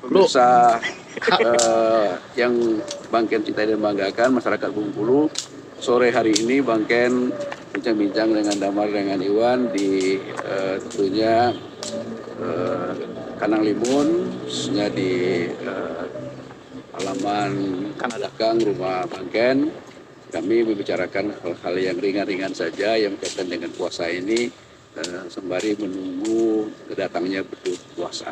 Pemirsa yang Bang Ken cintai dan banggakan, masyarakat Bengkulu, sore hari ini Bang Ken bincang-bincang dengan Damar dengan Iwan di tentunya Kanang Limun, khususnya di halaman belakang rumah Bang Ken. Kami membicarakan hal-hal yang ringan-ringan saja yang berkaitan dengan puasa ini, sembari menunggu kedatangnya berpuasa.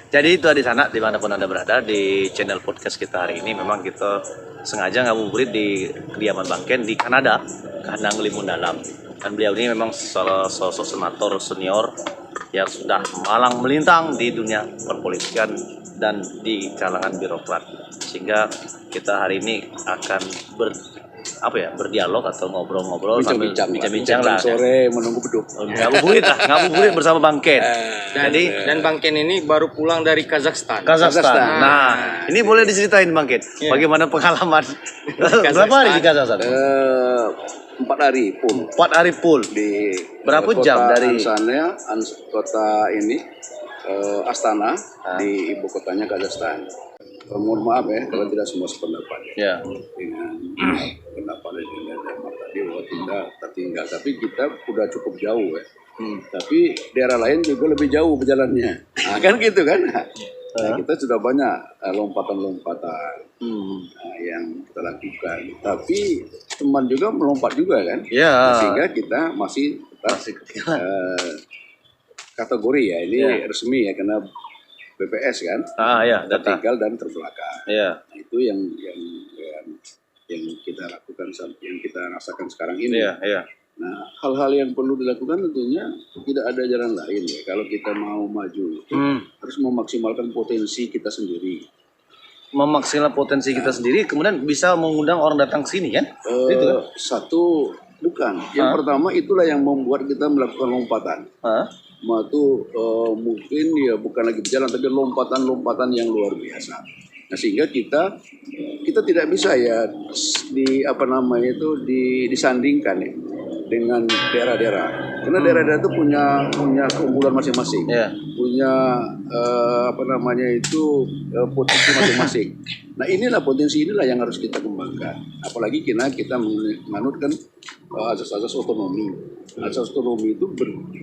Jadi itu di sana dimanapun Anda berada di channel podcast kita hari ini, memang kita sengaja ngabuburit di kediaman Bang Ken di Kanada, Kanang Limun Dalam. Dan beliau ini memang sosok senator senior yang sudah malang melintang di dunia perpolitikan dan di kalangan birokrat. Sehingga kita hari ini akan berdialog atau ngobrol-ngobrol sambil bincang-bincang lah. Sore menunggu beduk. Ngabuburit bersama Bang Ken. Dan Bang Ken ini baru pulang dari Kazakhstan. Nah, ini boleh diceritain Bang Ken, bagaimana pengalaman berapa hari di Kazakhstan? 4 hari full. 4 hari full. Di berapa jam dari kota ini Astana di ibu kotanya Kazakhstan. Mohon maaf ya kalau tidak semua sependapat dengan pendapat yang tadi bahwa kita tertinggal, tapi kita sudah cukup jauh ya. Tapi daerah lain juga lebih jauh berjalannya. Nah, kan gitu kan? Nah, kita sudah banyak lompatan-lompatan yang kita lakukan. Tapi teman juga melompat juga kan? Sehingga kita masih kategori ya ini resmi ya, karena BPS kan, tertinggal dan terbelakang. Nah, itu yang kita lakukan, yang kita rasakan sekarang ini. Nah, hal-hal yang perlu dilakukan tentunya tidak ada jalan lain ya. Kalau kita mau maju, harus memaksimalkan potensi kita sendiri. Memaksimalkan potensi kita sendiri, kemudian bisa mengundang orang datang ke sini kan? Satu, bukan. Yang pertama itulah yang membuat kita melakukan lompatan. Itu mungkin ya bukan lagi berjalan, tapi lompatan-lompatan yang luar biasa. Nah, sehingga kita tidak bisa ya disandingkan ya dengan daerah-daerah, karena daerah-daerah itu punya keunggulan masing-masing, punya potensi masing-masing. Nah, potensi inilah yang harus kita kembangkan. Apalagi kita menganutkan asas-asas otonomi. Asas otonomi itu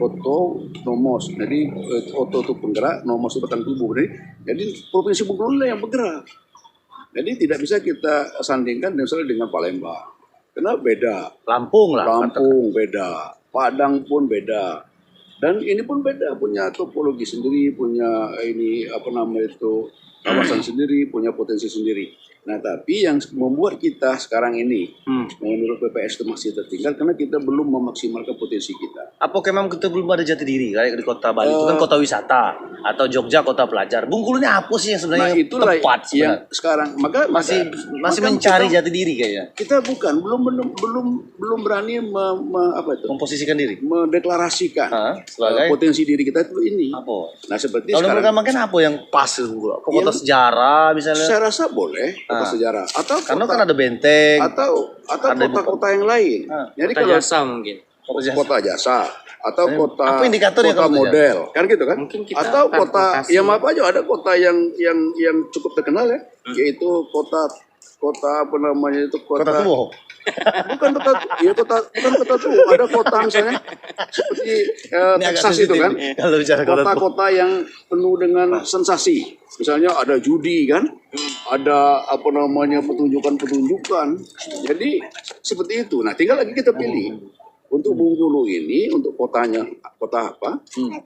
otonomos. Jadi oto itu penggerak, nomos itu batang tubuh. Jadi provinsi Bengkulu yang bergerak. Jadi tidak bisa kita sandingkan misalnya dengan Palembang. Karena beda. Lampung beda. Padang pun beda. Dan ini pun beda, punya topologi sendiri, punya kawasan sendiri, punya potensi sendiri. Nah, tapi yang membuat kita sekarang ini menurut BPS itu masih tertinggal karena kita belum memaksimalkan potensi kita. Apakah memang kita belum ada jati diri kayak di kota Bali itu kan kota wisata, atau Jogja kota pelajar. Bengkulu ini apa sih yang sebenarnya tepat sebenarnya? Sekarang masih mencari jati diri kayaknya. Kita belum berani memposisikan diri, mendeklarasikan potensi diri kita itu ini. Nah, seperti kalau sekarang makan apa yang pas kota sejarah misalnya? Saya rasa boleh kota sejarah atau karena kan ada benteng atau kota-kota yang lain. Jadi kota jasa mungkin. Kota jasa atau kota kota model kan gitu kan? Atau kota yang apa aja, ada kota yang cukup terkenal ya, yaitu kota tua. Bukan kota tua, ada kota misalnya seperti Texas itu kan, kota-kota yang penuh dengan sensasi. Misalnya ada judi kan, ada pertunjukan. Jadi seperti itu. Nah, tinggal lagi kita pilih untuk Bengkulu ini, untuk kotanya kota apa,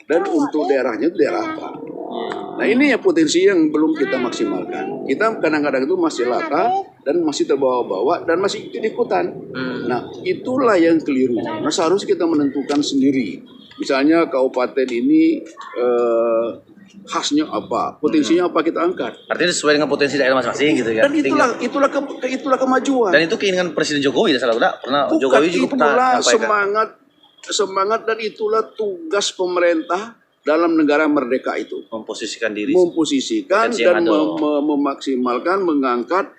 dan untuk daerahnya itu daerah apa. Nah, ini ya potensi yang belum kita maksimalkan. Kita kadang-kadang itu masih lata dan masih terbawa-bawa dan masih ikut-ikutan. Nah, itulah yang keliru. Nah, seharusnya kita menentukan sendiri. Misalnya kabupaten ini khasnya apa, potensinya apa kita angkat. Artinya sesuai dengan potensi daerah masing-masing gitu ya. Dan itulah kemajuan. Dan itu keinginan Presiden Jokowi ya, Jokowi juga pernah semangat dan itulah tugas pemerintah dalam negara merdeka itu. Memposisikan diri. Dan memaksimalkan, mengangkat,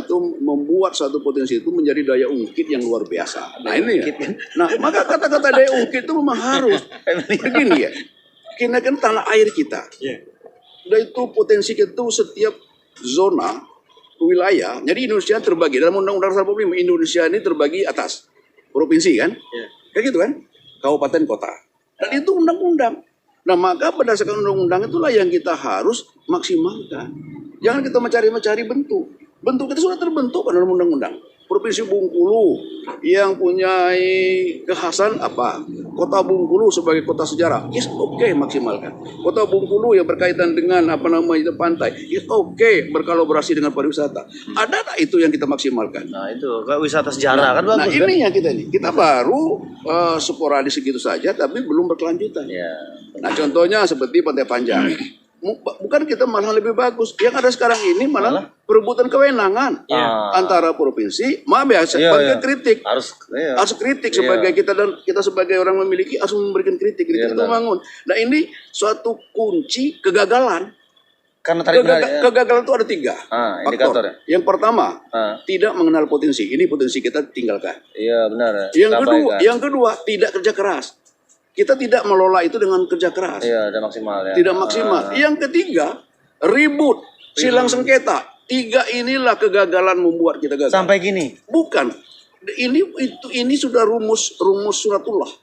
itu membuat satu potensi itu menjadi daya ungkit yang luar biasa. Nah, ini ya. Nah, maka kata-kata daya ungkit itu memang harus begini ya. Karena kan tanah air kita. Dan itu potensi kita itu setiap zona wilayah. Jadi Indonesia terbagi dalam Undang-Undang Dasar 45. Indonesia ini terbagi atas provinsi kan? Kayak gitu kan? Kabupaten kota. Dan itu undang-undang. Nah, maka berdasarkan undang-undang itulah yang kita harus maksimalkan. Jangan kita mencari bentuk. Bentuk kita sudah terbentuk pada dalam undang-undang. Provinsi Bengkulu yang punya kekhasan apa? Kota Bengkulu sebagai kota sejarah, oke, maksimalkan. Kota Bengkulu yang berkaitan dengan pantai, oke, berkolaborasi dengan pariwisata. Ada tak itu yang kita maksimalkan? Nah itu kayak wisata sejarah kan bagus. Nah ini yang kita baru sporadis segitu saja, tapi belum berkelanjutan. Ya. Nah contohnya seperti Pantai Panjang. Bukan kita malah lebih bagus. Yang ada sekarang ini malah perebutan kewenangan antara provinsi. Maaf ya, sebagai kritik harus kritik sebagai kita sebagai orang memiliki harus memberikan kritik itu membangun. Nah ini suatu kunci kegagalan. Karena kegagalan itu ada 3 indikator. Yang pertama tidak mengenal potensi. Ini potensi kita tinggalkan. Iya benar. Yang kedua tidak kerja keras. Kita tidak melola itu dengan kerja keras. Iya, tidak maksimal ya. Tidak maksimal. Yang ketiga, ribut, silang sengketa. 3 inilah kegagalan membuat kita gagal. Sampai gini. Bukan. Ini sudah rumus suratullah.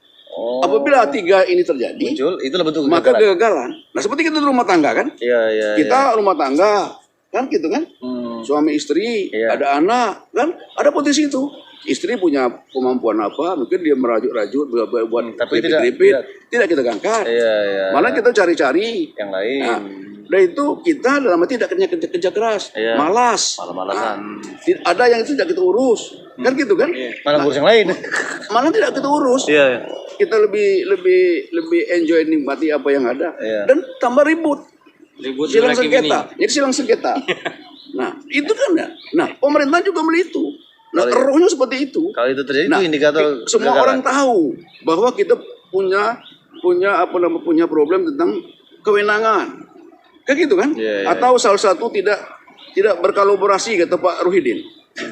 Apabila 3 ini terjadi, muncul, itulah bentuk maka kegagalan. Nah, seperti kita di rumah tangga kan? Iya. Kita rumah tangga kan gitu kan? Suami istri, ada anak kan? Ada potensi itu. Istri punya kemampuan apa, mungkin dia merajut-rajut buat tapi tidak kita angkat. Malah kita cari-cari yang lain. Nah itu kita dalam arti tidak kerja keras, malas. Malas-malasan. Ada yang itu tidak kita urus, kan gitu kan? Malah urus yang lain. Malah tidak kita urus. Kita lebih enjoy nikmati apa yang ada. Dan tambah ribut silang sengketa. Jadi silang sengketa. Nah itu kan ya. Nah pemerintah juga melihat itu. Nah, rohnya seperti itu. Kalau itu terjadi, itu indikator semua orang tahu bahwa kita punya problem tentang kewenangan, kayak gitu kan? Atau salah satu tidak berkolaborasi kata Pak Ruhidin,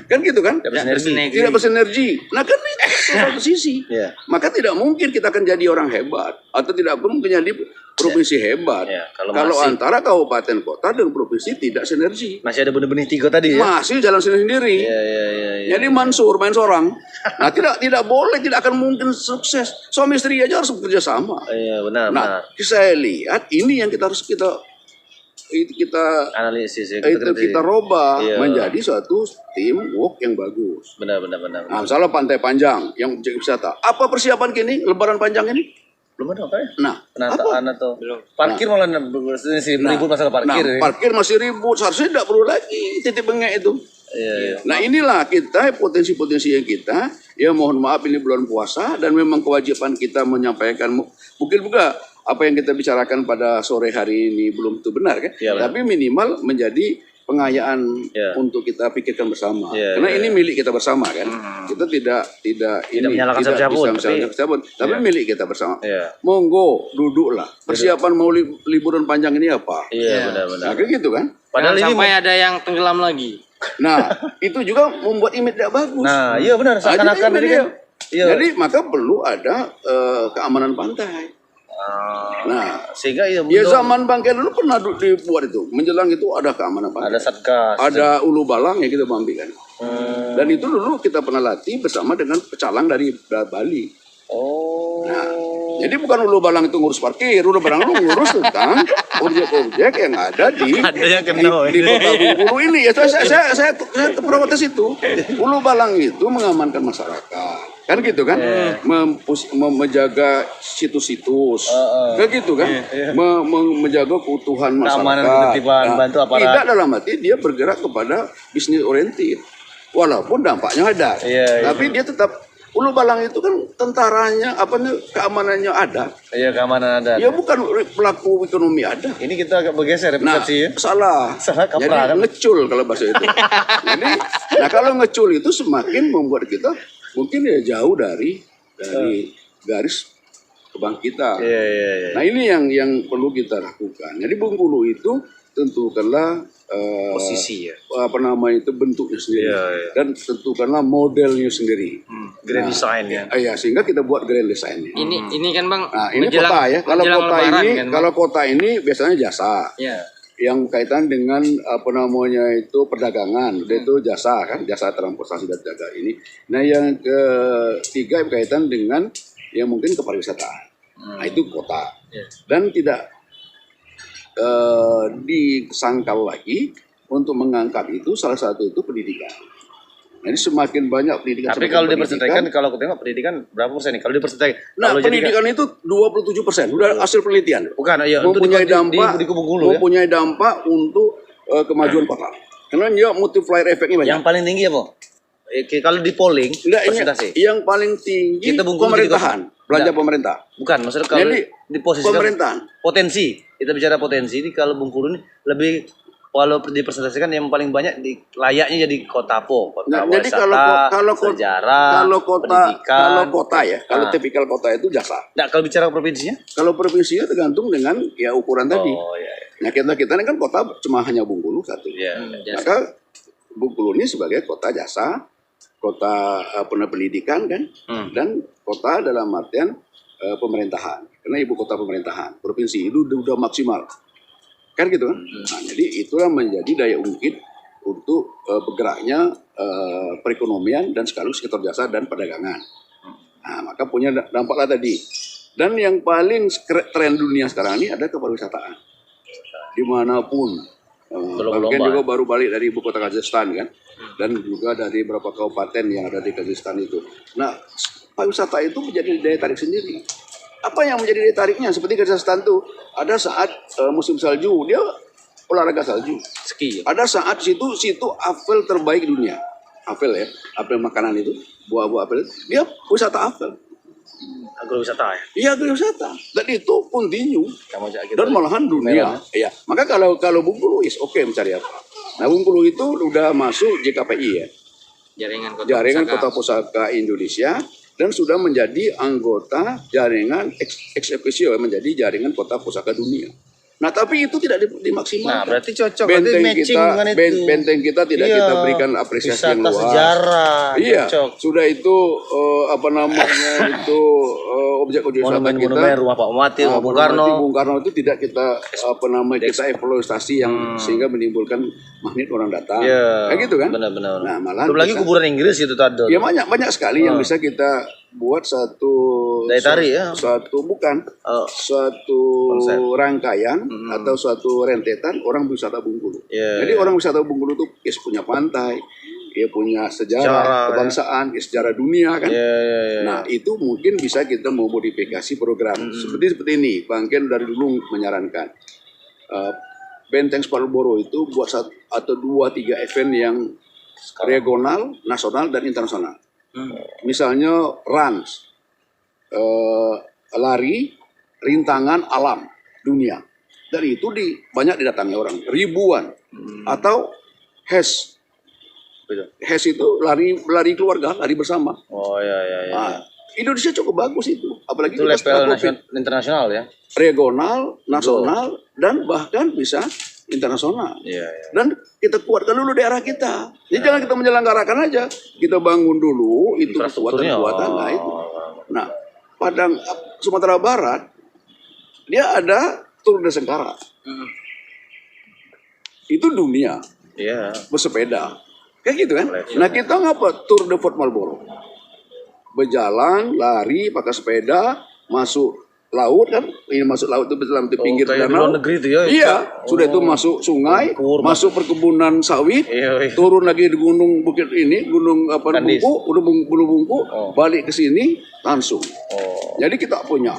kan gitu kan? Tidak bersinergi. Nah kan itu satu sisi. Maka tidak mungkin kita akan jadi orang hebat atau tidak mungkin jadi provinsi hebat. Kalau antara kabupaten kota dan provinsi tidak sinergi. Masih ada benih-benih 3 tadi ya? Masih jalan sendiri. Jadi main seorang. Nah tidak boleh, tidak akan mungkin sukses. Suami istri aja harus bekerja sama. Benar. Nah saya lihat ini yang kita harus analisis kita robah menjadi suatu teamwork yang bagus. Benar. Nah, misalnya Pantai Panjang yang objek wisata. Apa persiapan kini Lebaran Panjang ini? Belum ada apa ya? Nah, penataan atau parkir malah ribut masalah parkir. Parkir masih ribut, seharusnya tidak perlu lagi titik bengek itu. Nah inilah kita potensi-potensi yang kita, ya mohon maaf ini bulan puasa dan memang kewajiban kita menyampaikan, mungkin juga apa yang kita bicarakan pada sore hari ini belum itu benar kan? Tapi minimal menjadi pengayaan untuk kita pikirkan bersama. Karena ini milik kita bersama kan. Kita tidak menyalahkan siapapun, tapi milik kita bersama. Monggo duduklah. Persiapan mau liburan panjang ini apa? Benar. Nah, kayak gitu kan? Padahal sampai ada yang tenggelam lagi. Nah, itu juga membuat image tidak bagus. Nah, iya benar. Seakan-akan jadi maka perlu ada keamanan pantai. Nah, sehingga zaman Bangken dulu pernah dibuat itu. Menjelang itu ada keamanan pantai. Ada satgas. Ada ulu balang yang kita ambilkan. Dan itu dulu kita pernah latih bersama dengan pecalang dari Bali. Nah, jadi bukan ulu balang itu ngurus parkir, ulu balang itu ngurus tentang objek-objek yang ada di kota Bengkulu ini. Ya saya protes itu. Ulu balang itu mengamankan masyarakat. Kan gitu kan? Menjaga situs-situs. Kan gitu kan? Menjaga keutuhan masyarakat. Bantu aparat. Tidak dalam arti dia bergerak kepada bisnis oriented. Walaupun dampaknya ada. Tapi dia tetap Ulu Balang itu kan tentaranya, keamanannya ada. Keamanan ada. Ya bukan pelaku ekonomi ada. Ini kita agak bergeser persepsi ya. Salah. Jadi ngecul kalau bahasa itu. Jadi, kalau ngecul itu semakin membuat kita mungkin ya jauh dari garis kebangkitan. Nah ini yang perlu kita lakukan. Jadi Bengkulu itu tentukanlah posisi bentuknya sendiri dan tentukanlah modelnya sendiri. Grand design ya. Sehingga kita buat grand design. Ini kan Bang. Nah, ini kota ya. Kalau kota ini biasanya jasa. yang kaitan dengan apa namanya itu perdagangan, itu jasa kan, jasa transportasi dan jaga ini. Nah yang ketiga berkaitan dengan yang mungkin kepariwisataan. Nah itu kota dan tidak disangkal lagi untuk mengangkat itu salah satu itu pendidikan. Jadi semakin banyak pendidikan. Tapi kalau dipersentasikan, kalau aku tengok pendidikan berapa persen nih? Kalau dipersentasikan, nah kalau pendidikan itu 27%, udah hasil penelitian. Bukan, ya mempunyai dampak, di Bengkulu ya. mempunyai dampak untuk kemajuan kota. Karena dia multiplier efeknya banyak. Yang paling tinggi apa? Kalau di polling, persentase. Yang paling tinggi Kita Bengkulu pemerintahan, belanja pemerintah. Bukan, maksudnya kalau Jadi, di posisi pemerintahan. potensi, kita bicara potensi ini kalau Bengkulu ini lebih, kalau dipresentasikan yang paling banyak di layaknya jadi kota apa? Kota Jadi wisata, kalau sejarah, pendidikan. kalau kota ya, kalau tipikal kota itu jasa. Nah, kalau bicara provinsinya? Kalau provinsinya tergantung dengan ya ukuran tadi. Oh iya. Nah kita ini kan kota cuma hanya Bengkulu satu. Iya. Maka Bengkulu ini sebagai kota jasa, kota pendidikan kan, dan kota dalam artian pemerintahan. Karena ibu kota pemerintahan, provinsi itu udah maksimal. Kan gitu kan. Nah, jadi itulah menjadi daya ungkit untuk bergeraknya perekonomian dan sekaligus sektor jasa dan perdagangan. Nah, maka punya dampaklah tadi. Dan yang paling tren dunia sekarang ini ada kepariwisataan. Dimanapun. Bahkan juga baru balik dari ibu kota Kazakhstan kan. Dan juga dari beberapa kabupaten yang ada di Kazakhstan itu. Nah, pariwisata itu menjadi daya tarik sendiri. Apa yang menjadi daya tariknya? Seperti Kazakhstan tuh ada saat musim salju, dia olahraga salju. Ski. Ada saat situ apel terbaik dunia. Apel ya, apel makanan itu, buah-buah apel itu, dia wisata apel. Agrowisata ya. Iya agrowisata. Dan itu continue. Kamu ajak kita. Dan malahan dunia. Iya. Maka kalau Bengkulu is oke mencari apa. Nah Bengkulu itu udah masuk JKPI ya. Jaringan Kota Pusaka Indonesia. Dan sudah menjadi anggota jaringan ex officio, menjadi jaringan kota pusaka dunia. Nah tapi itu tidak dimaksimalkan. Nah berarti cocok, benteng matching kita, dengan itu. Benteng kita tidak Iya, kita berikan apresiasi yang luas. Sejarah. Iya, Cocok. sudah itu apa namanya itu objek-objek wisata kita. Monumen rumah Pak Mati, Bung Karno. Bung Karno itu tidak kita apa namanya kita eksploitasi yang sehingga menimbulkan magnet orang datang. Iya. Kayak gitu kan? Benar-benar. Nah malah belum lagi kuburan Inggris itu tadi. Ya banyak sekali yang bisa kita buat satu daya tarik ya. Suatu rangkaian atau suatu rentetan orang wisata Bengkulu. Jadi orang wisata Bengkulu itu punya pantai, dia punya sejarah kebangsaan, sejarah dunia kan. Nah itu mungkin bisa kita mau modifikasi program seperti ini. Bang Ken dari dulu menyarankan Benteng Spalboro itu buat 1, 2, 3 event yang regional, nasional dan internasional. Misalnya runs, lari, rintangan alam dunia. Dari itu banyak didatangi orang, ribuan. Atau HES. HES itu lari keluarga, lari bersama. Oh iya. Nah, Indonesia cukup bagus itu. Apalagi itu level internasional ya. Regional, nasional, dan bahkan bisa internasional. Dan kita kuatkan dulu daerah kita. Jadi jangan kita menyelenggarakan aja. Kita bangun dulu itu kekuatan-kekuatan. Nah itu. Nah, Padang Sumatera Barat dia ada Tour de Sengkara. Itu dunia. Bersepeda. Kayak gitu kan? Nah, kita ngapa Tour de Fort Marlboro? Berjalan, lari, pakai sepeda, masuk laut kan, ini masuk laut itu dalam pinggir danau. Negeri itu ya. Iya, sudah itu masuk sungai, masuk perkebunan sawit, turun lagi di gunung bukit ini, gunung Bungku, balik ke sini langsung. Jadi kita punya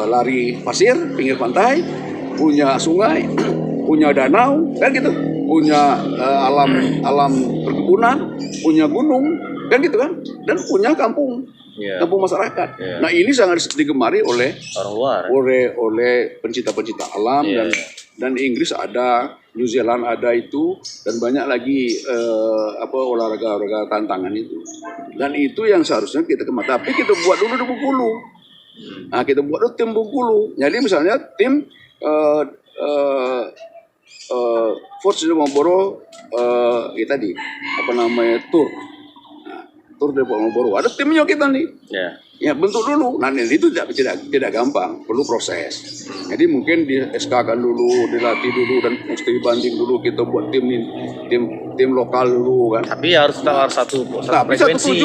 lari pasir pinggir pantai, punya sungai, punya danau, kan gitu, punya alam perkebunan, punya gunung, kan gitu kan, dan punya kampung masyarakat. Nah ini sangat digemari oleh orang luar, oleh pencinta-pencinta alam dan Inggris ada, New Zealand ada itu, dan banyak lagi olahraga tantangan itu. Dan itu yang seharusnya kita kemat. Tapi kita buat dulu di Bengkulu. Nah kita buat dulu tim Bengkulu. Jadi misalnya tim Fort Marlboro tadi Tour de Marlboro, ada timnya kita nih. Ya bentuk dulu. Nah itu tidak gampang, perlu proses. Jadi mungkin di SK-kan dulu, dilatih dulu dan studi banding dulu, kita buat tim lokal dulu kan. Tapi harus satu Tapi satu frekuensi,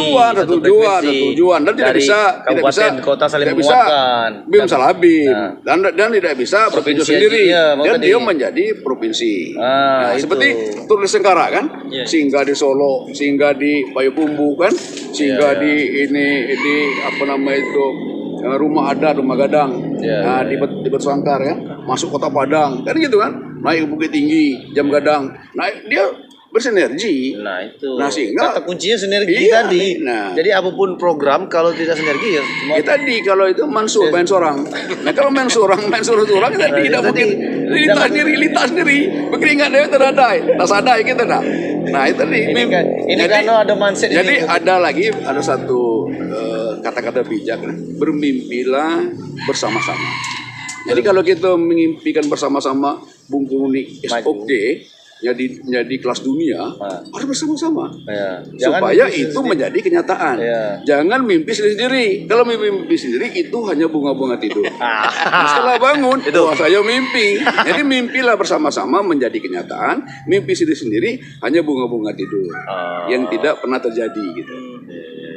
tujuan dan tidak dari bisa kabupaten kota saling tidak bisa menguatkan. BIM salah BIM Nah. dan tidak bisa berpindah Provinsi sendiri aja, mau dan tadi. dia menjadi provinsi. Ah, Nah, itu. seperti Tur di Sengkara kan, Iya. singgah di Solo, singgah di Payakumbuh kan, singgah Iya. di di apa namanya itu rumah adat, rumah gadang, Iya, nah, iya, di Bersangkar ya, masuk kota Padang kan gitu kan, naik ke Bukit Tinggi, Jam Gadang, naik dia bersinergi. Nah itu Nah, sehingga- kata kuncinya sinergi Iya, tadi. nah. Jadi apapun program kalau tidak sinergi ya cuma Ya tadi kalau itu mansur main seorang. Nah kalau main seorang tadi tidak tadi mungkin lita sendiri. Berkeringat dia teradai, tak sadai kita dah. Nah itu tadi. ini kan Jadi- karena ada mindset Jadi ini. ada satu kata-kata bijak, bermimpilah bersama-sama. Jadi kalau kita mengimpikan bersama-sama Bungkulu ini SOD jadi kelas dunia, harus bersama-sama. Ya. Jangan Supaya mimpi itu menjadi kenyataan. Iya. Jangan mimpi sendiri. Kalau mimpi sendiri itu hanya bunga-bunga tidur. Ah. Setelah bangun, Itu. wah saya mimpi. Jadi mimpilah bersama-sama menjadi kenyataan. Mimpi sendiri hanya bunga-bunga tidur yang tidak pernah terjadi gitu.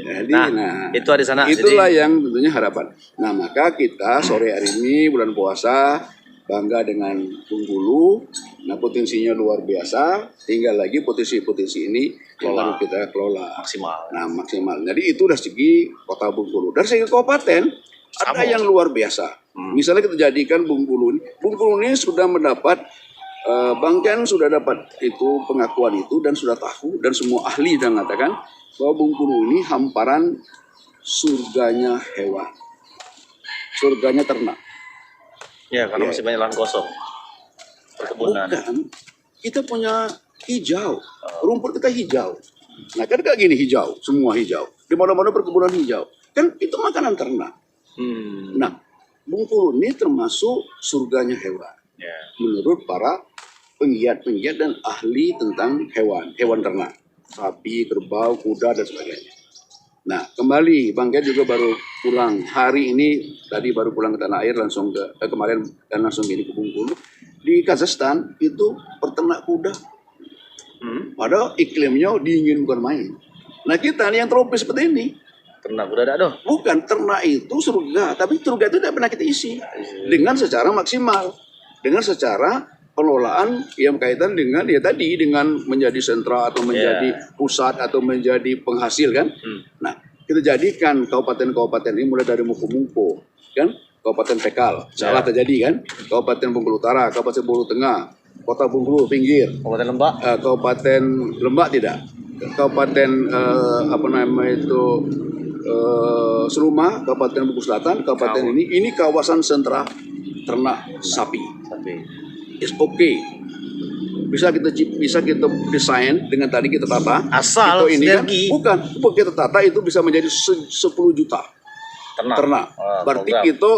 Jadi, Nah, itu ada di sana. Itulah yang tentunya harapan. Nah, maka kita sore hari ini bulan puasa bangga dengan Bengkulu. Nah, potensinya luar biasa. Tinggal lagi potensi-potensi ini yang harus kita kelola maksimal. Nah, maksimal. Jadi itu dari segi kota Bengkulu. Dari segi kabupaten ada yang luar biasa. Misalnya kita jadikan Bengkulu. Bengkulu ini sudah mendapat Bangken sudah dapat itu pengakuan itu dan sudah tahu dan semua ahli sudah mengatakan bahwa Bengkulu ini hamparan surganya hewan, surganya ternak. Ya karena masih banyak lahan kosong. Perkebunan. Bukan, kita punya hijau, rumput kita hijau. Nah kan kayak gini hijau, semua hijau. Di mana-mana perkebunan hijau, kan itu makanan ternak. Nah, Bengkulu ini termasuk surganya hewan. Ya. Menurut para penggiat-penggiat dan ahli tentang hewan ternak, sapi, kerbau, kuda dan sebagainya. Nah, kembali Bang Ken juga baru pulang hari ini, tadi baru pulang ke tanah air langsung kemarin dan langsung ini ke Bengkulu. Di Kazakhstan itu peternak kuda. Padahal iklimnya dingin bukan main. Nah, kita nih yang tropis seperti ini, Ternak udah ada dong. bukan ternak itu surga, tapi surga itu tidak pernah kita isi dengan secara maksimal, dengan secara pengelolaan yang kaitan dengan ya tadi dengan menjadi sentra atau menjadi pusat atau menjadi penghasil kan. Nah kita jadikan kabupaten-kabupaten ini mulai dari Muko-Muko kan, Kabupaten Pekal salah terjadi kan, Kabupaten Bengkulu Utara, Kabupaten Bengkulu Tengah, Kota Bengkulu pinggir, Kabupaten Lembak. Kabupaten Lembak tidak, Kabupaten apa namanya itu Seruma, Kabupaten Bengkulu Selatan, Kabupaten ini kawasan sentra ternak sapi. It's okay. Bisa kita desain dengan tadi kita tata. Asal Itu ini kan, sinergi. bukan kita tata itu bisa menjadi 10 juta ternak. Berarti program. kita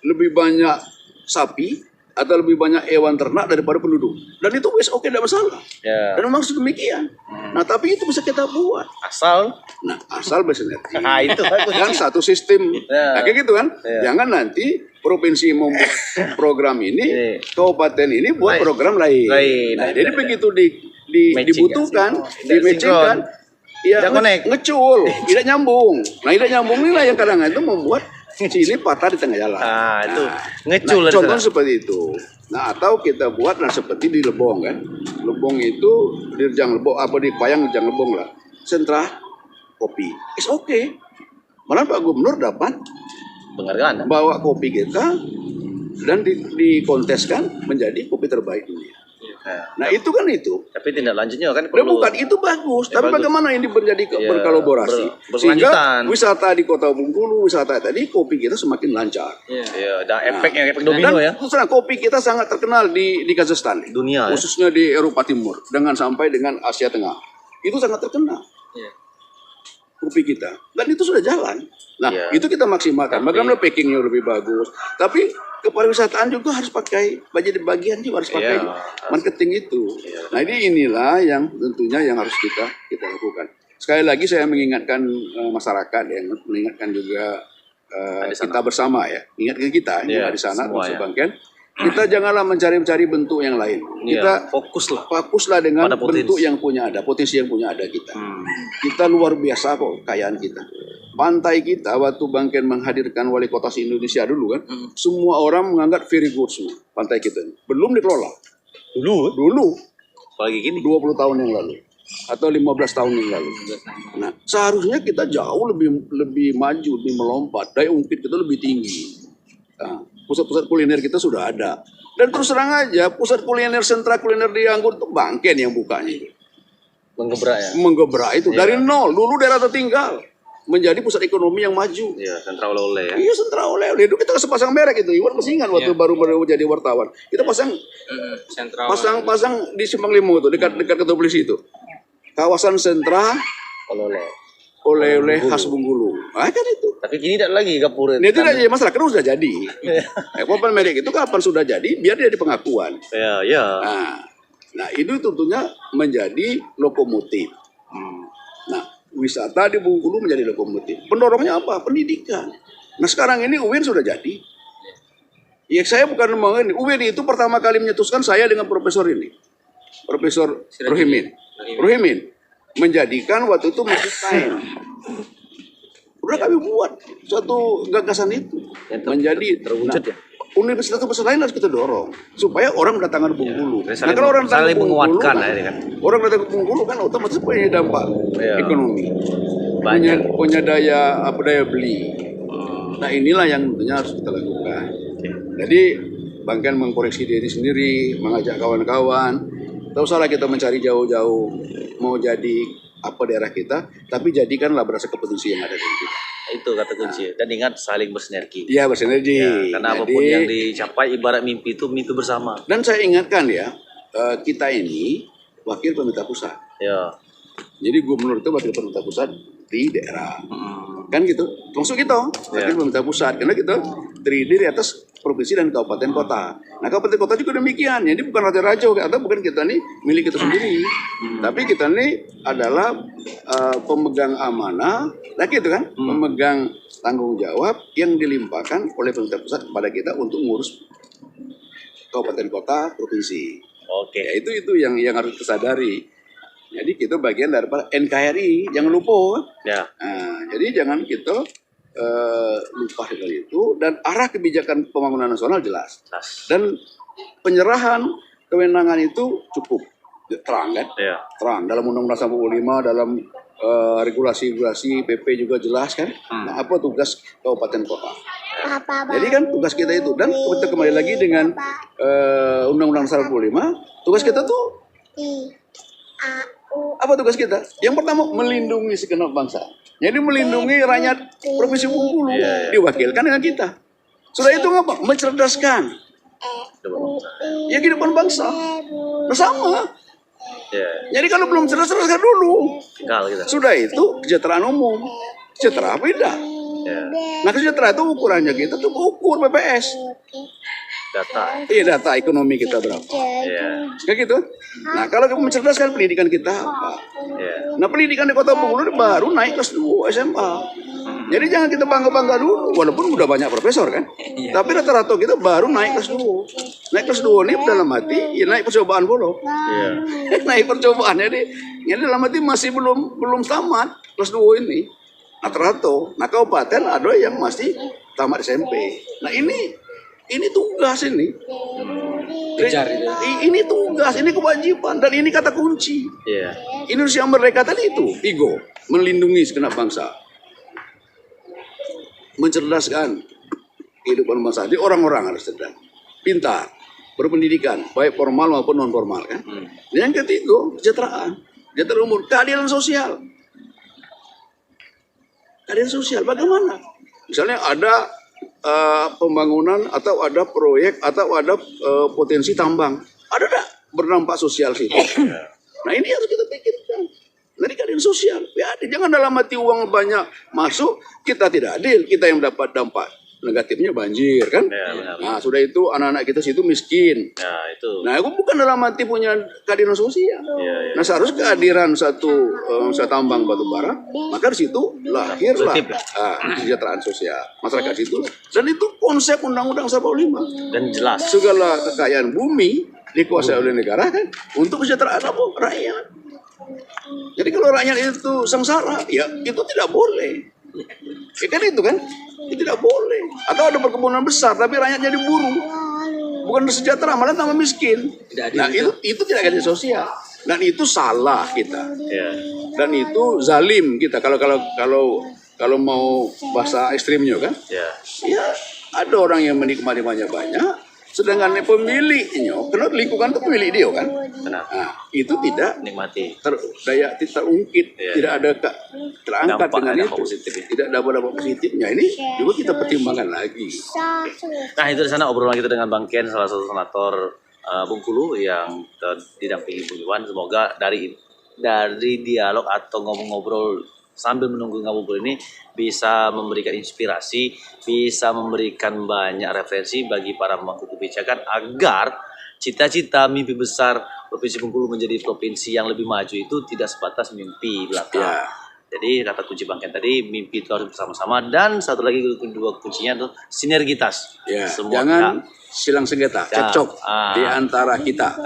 lebih banyak sapi atau lebih banyak hewan ternak daripada penduduk. Dan itu wis oke tidak masalah. Ya. Dan memang demikian. Nah tapi itu bisa kita buat. Asal. Nah asal bersinergi. Nah itu Dan satu sistem. Ya. Nah, kayak gitu kan. Ya. Jangan nanti provinsi membuat program ini, kabupaten ini buat program lain. Nah, jadi begitu dibutuhkan, di-matchingkan, ya Tidak connect. ngecul, tidak nyambung. Nah, tidak nyambung inilah yang kadang itu membuat sini patah di tengah jalan. itu ngecul dari contoh sana. seperti itu. Nah, atau kita buat seperti di Lebong kan. Lebong itu di Rejang Lebong, apa di Payang Rejang Lebong lah. Sentra kopi. It's okay. Malah Pak Gubernur dapat Penghargaan. bawa kopi kita dan dikonteskan menjadi kopi terbaik dunia. Nah itu kan itu. Tapi tindak lanjutnya kan Nah, perlu. bukan itu bagus, tapi bagus. bagaimana ini menjadi Iya, berkolaborasi berkelanjutan. sehingga wisata di Kota Bengkulu, wisata tadi kopi kita semakin lancar. Ya, ada efek domino Dan ya. terus terang, kopi kita sangat terkenal di Kazakhstan, Dunia ya. khususnya di Eropa Timur, dengan sampai dengan Asia Tengah, itu sangat terkenal. Kopi kita, dan itu sudah jalan. Nah, Iya. itu kita maksimalkan. Bagaimana packingnya lebih bagus. Tapi kepariwisataan juga harus pakai bagian juga harus pakai Iya. marketing itu. Nah, inilah yang tentunya yang harus kita lakukan. Sekali lagi saya mengingatkan masyarakat, yang mengingatkan juga kita bersama ya, ingat kita yang Iya, di sana semua termasuk ya. Bangken, kita janganlah mencari-cari bentuk yang lain. Kita fokuslah dengan pada potensi. bentuk yang punya ada, potensi yang punya ada kita. Kita luar biasa kok kekayaan kita. Pantai kita waktu Bangken menghadirkan wali kota se-Indonesia dulu kan, semua orang menganggap very good semua pantai kita ini. Belum dikelola. Dulu. Apalagi gini. 20 tahun yang lalu atau 15 tahun yang lalu. Nah, seharusnya kita jauh lebih maju, lebih melompat. Daya ungkit kita lebih tinggi. Nah, pusat-pusat kuliner kita sudah ada. Dan terus terang aja, pusat kuliner, sentra kuliner di Anggur itu Bangken yang bukanya itu. Menggebrak ya. Menggebrak itu dari nol. Dulu daerah tertinggal menjadi pusat ekonomi yang maju. Iya, sentra oleh-oleh ya. Iya, sentra oleh-oleh. Itu kita pasang merek itu. Iwan masih ingat waktu baru-baru jadi wartawan. Kita pasang Sentral. pasang di Simpang Limo itu dekat kantor polisi itu. Kawasan sentra oleh-oleh khas Bengkulu. Ah kan itu. Tapi kini tidak lagi Gapura. Ini tidak jadi masalah, karena sudah jadi. Kapan merek itu kapan sudah jadi, biar dia di pengakuan. Ya. Nah itu tentunya menjadi lokomotif. Nah wisata di Bengkulu menjadi lokomotif. Pendorongnya apa? Pendidikan. Nah sekarang ini UIN sudah jadi. Ya saya bukan mau ini. UIN itu pertama kali menyetuskan saya dengan profesor ini. Profesor Rohimin menjadikan waktu itu masjid kain. Udah kami buat suatu gagasan itu menjadi terwujud ya. Universitas lain harus kita dorong supaya orang datang ke Bengkulu. Ya, Nah kalau orang datang saling ke Bengkulu menguatkan kan, ya, kan. orang datang ke Bengkulu kan otomatis punya dampak ekonomi, Banyak. punya daya beli. Nah inilah yang tentunya harus kita lakukan. Jadi Bangken mengkoreksi diri sendiri, mengajak kawan-kawan. Tak usahlah kita mencari jauh-jauh mau jadi apa daerah kita, tapi jadikanlah berdasarkan potensi yang ada di kita. Itu kata kunci. Dan ingat saling bersinergi. Iya bersinergi. Ya, karena apapun yang dicapai ibarat mimpi itu mimpi bersama. Dan saya ingatkan ya, kita ini wakil pemerintah pusat. Ya. Jadi gubernur itu wakil pemerintah pusat di daerah. Kan gitu. Termasuk kita wakil pemerintah pusat. Karena kita terdiri di atas provinsi dan kabupaten kota. Nah kabupaten kota juga demikian. Jadi bukan raja-raja atau bukan kita nih milik kita sendiri. Tapi kita nih adalah pemegang amanah. Nah gitu kan. Pemegang tanggung jawab yang dilimpahkan oleh pemerintah pusat kepada kita untuk mengurus kabupaten kota, provinsi. Oke. Ya, itu yang harus kita sadari. Jadi kita bagian daripada NKRI, jangan lupa. Ya. Nah, jadi jangan kita lupa hal itu, dan arah kebijakan pembangunan nasional jelas. Dan penyerahan kewenangan itu cukup terang kan? Ya. Terang dalam Undang-Undang 45, dalam regulasi-regulasi PP juga jelas kan? Nah, apa tugas kabupaten kota? Jadi kan tugas kita itu, dan kita kembali lagi dengan Undang-Undang 45, tugas kita tuh apa tugas kita? Yang pertama melindungi segenap bangsa. Jadi melindungi rakyat Provinsi Bengkulu diwakilkan dengan kita. Sudah itu ngapa? Mencerdaskan ya kehidupan bangsa bersama. Jadi kalau belum cerdas-cerdaskan dulu. Sudah itu kesejahteraan umum. Sejahtera beda. Nah kesejahteraan itu ukurannya kita tuh ukur BPS. Data. Iya data ekonomi kita berapa. Kayak gitu. Nah kalau kita mencerdaskan pendidikan kita apa? Nah pendidikan di Kota Bengkulu baru naik kelas 2 SMA. Jadi jangan kita bangga-bangga dulu. Walaupun udah banyak profesor kan. Tapi rata-rata kita baru naik kelas 2. Naik kelas 2 ini dalam hati ya naik percobaan dulu. Naik percobaan jadi dalam hati masih belum tamat kelas 2 ini. Nah rata-rata. Nah kabupaten ada yang masih tamat SMP. Nah ini tugas ini. Ini tugas, ini kewajiban, dan ini kata kunci. Indonesia merdeka tadi itu, ego, melindungi segenap bangsa, mencerdaskan kehidupan bangsa. Jadi orang-orang harus cerdas, pintar, berpendidikan, baik formal maupun non formal kan. Yang ketiga, kesejahteraan umum, keadilan sosial. Keadilan sosial bagaimana? Misalnya ada pembangunan atau ada proyek atau ada potensi tambang, ada tak berdampak sosial sih? Nah ini harus kita pikirkan. Nanti keadilan sosial, ya jangan dalam hati uang banyak masuk kita tidak adil, kita yang dapat dampak negatifnya banjir kan. Ya, benar. Nah sudah itu anak-anak kita situ miskin. Ya, itu. Nah itu bukan dalam arti punya keadilan sosial. Ya. Nah seharusnya kehadiran satu tambang batu bara, maka di situ lahirlah kesejahteraan sosial masyarakat situ. Dan itu konsep Undang-Undang 45. Dan jelas. Segala kekayaan bumi dikuasai oleh negara kan untuk kesejahteraan apa? Rakyat. Jadi kalau rakyat itu sengsara, ya itu tidak boleh. Ya kan itu kan, itu tidak boleh. Atau ada perkebunan besar tapi rakyatnya diburu, bukan sejahtera malah tambah miskin. Nah itu tidak adil sosial. Dan itu salah kita. Ya. Dan itu zalim kita. Kalau mau bahasa ekstrimnya kan, Ya. ya ada orang yang menikmati banyak, sedangkan pemiliknya, karena lingkungan itu pemilik dia kan. Benar. Nah, itu tidak Nikmati. terungkit, tidak ada terangkat Dampak, dengan ada itu, positif. tidak ada dampak positifnya. Ini juga kita pertimbangkan lagi. Nah, itu di sana obrolan kita dengan Bang Ken, salah satu senator Bengkulu yang didampingi Bung Iwan. Semoga dari dialog atau ngobrol-ngobrol sambil menunggu ngabuburit ini bisa memberikan inspirasi, bisa memberikan banyak referensi bagi para pemangku kebijakan agar cita-cita mimpi besar Provinsi Bengkulu menjadi provinsi yang lebih maju itu tidak sebatas mimpi belaka. Ya. Jadi kata kunci Bang Ken tadi, mimpi itu harus bersama-sama, dan satu lagi kedua kuncinya itu sinergitas. Ya, Semua jangan pihak. silang sengketa, Ya. cekcok di antara kita.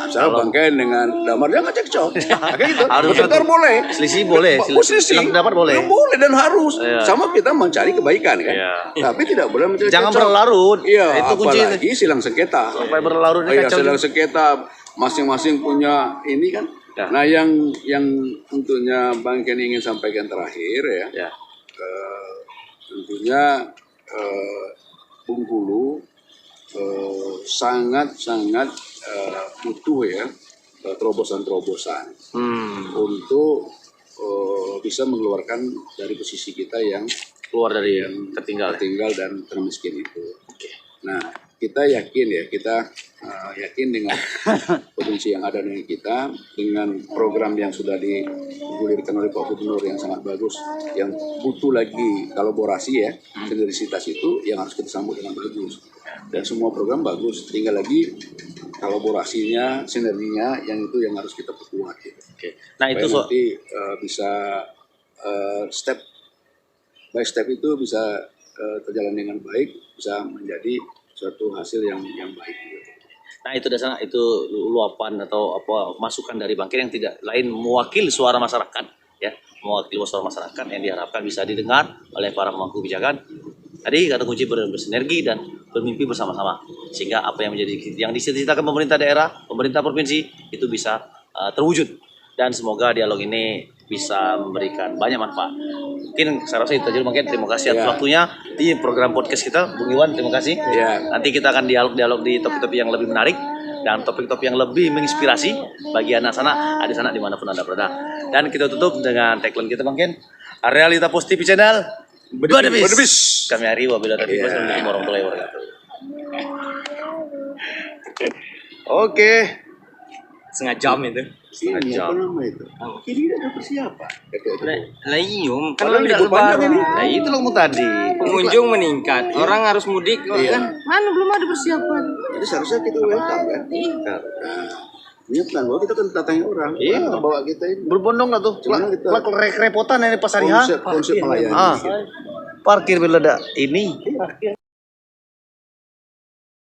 Misalnya Bang Ken dengan Damar jangan cekcok. Kayak gitu. Harus Bertengkar satu. boleh. Selisih boleh, Selisih silang pendapat boleh. Ya, boleh dan harus. Iya. Sama kita mencari kebaikan kan. Iya. Tapi tidak boleh mencari Jangan cekcok. berlarut. Iya, Itu kunci. apalagi silang sengketa. Sampai berlarut ini Iya, kacau. silang sengketa masing-masing punya ini kan. Ya. Nah, yang tentunya Bang Ken ingin sampaikan terakhir ya. Ya. Tentunya Bengkulu sangat-sangat butuh ya terobosan-terobosan untuk bisa mengeluarkan dari posisi kita yang Keluar dari yang tertinggal. tertinggal dan termiskin itu. Nah, kita yakin yakin dengan potensi yang ada dengan kita, dengan program yang sudah digulirkan oleh Pak Gubernur yang sangat bagus, yang butuh lagi kolaborasi ya, sinergisitas itu yang harus kita sambut dengan bagus. Dan semua program bagus, tinggal lagi kolaborasinya, sinerginya yang itu yang harus kita perkuat. Gitu. Oke. Nah, itu Supaya nanti bisa step by step itu bisa terjalan dengan baik, bisa menjadi suatu hasil yang baik. Gitu. Nah, itu dasarnya itu luapan atau apa masukan dari Bang Ken yang tidak lain mewakili suara masyarakat ya, mewakili suara masyarakat yang diharapkan bisa didengar oleh para pemangku kebijakan. Tadi kata kunci bersinergi dan bermimpi bersama-sama sehingga apa yang menjadi yang dicita-citakan pemerintah daerah, pemerintah provinsi itu bisa terwujud, dan semoga dialog ini bisa memberikan banyak manfaat. Mungkin saya rasa itu aja Bang Ken. Terima kasih atas waktunya di program podcast kita. Bung Iwan, terima kasih. Nanti kita akan dialog di topik-topik yang lebih menarik dan topik-topik yang lebih menginspirasi bagi anak-anak, adik-anak dimanapun Anda berada. Dan kita tutup dengan tagline kita Bang Ken. Realita Positif Channel. Badebis. Kami hari wabillahi taufiq wal hidayah. Assalamualaikum warahmatullahi wabarakatuh. Oke. Setengah jam itu. Ini apa nama itu? Ini ada persiapan. Lah iya, kan Padahal tidak libur panjang lebaran. ini. Nah, itu loh tadi. Pengunjung meningkat, orang harus mudik kan. Mana belum ada persiapan. Jadi seharusnya kita welcome kan. Nah, ini kan bahwa kita kan datangi orang. Iya. Orang bawa kita ini. Berbondong lah tuh. Cuman kita- Repotan ini pas hari H. Konsep pelayanan. Parkir bila ada ini.